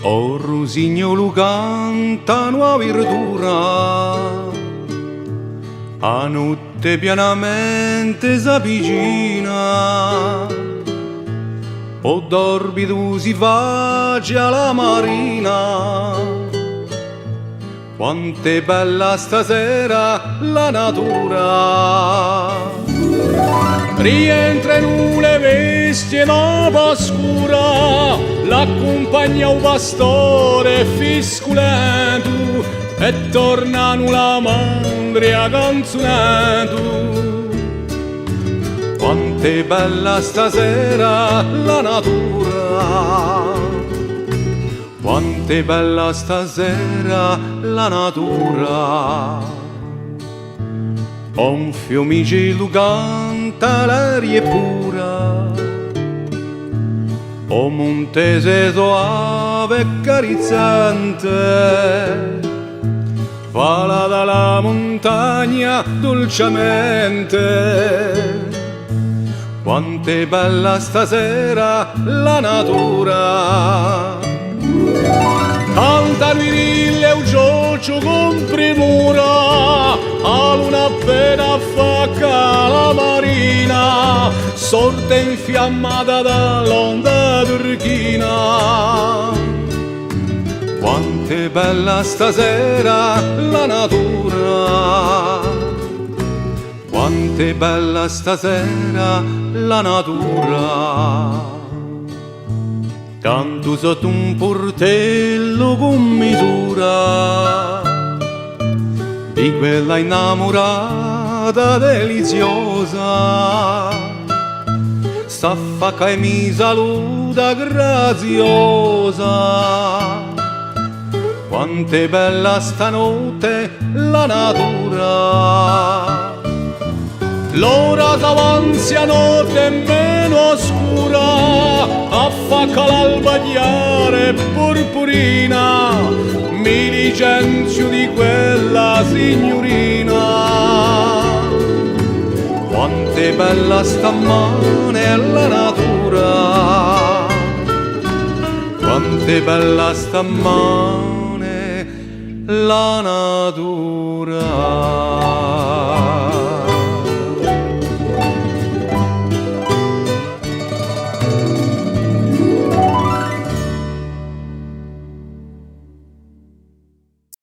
O Rusignolo canta nuova verdura, a notte pianamente s'avvicina, o dormido si face alla marina. Quant'è bella stasera la natura, rientra in le bestie nova scura, l'accompagna un pastore fisculento e tornano la mandria canzonando. Quant'è bella stasera la natura, quant'è bella stasera la natura. Un fiumicino canta l'aria è pura, un montese soave e carizzante, fala dalla montagna dolcemente. Quant'è bella stasera la natura, canta virile un giocio con premura, a luna appena fa la marina, sorte infiammata dall'onda turchina. Quant'è bella stasera la natura, quant'è bella stasera la natura. Canto sotto un portello con misura di quella innamorata deliziosa, sta fa che mi saluta graziosa. Quant'è bella stanotte la natura, l'ora s'avanzia notte meno oscura, a fa che l'alba chiara purpurina, mi licenzio di quella signorina. Quant'è bella stamane la natura, quant'è bella stamane la natura.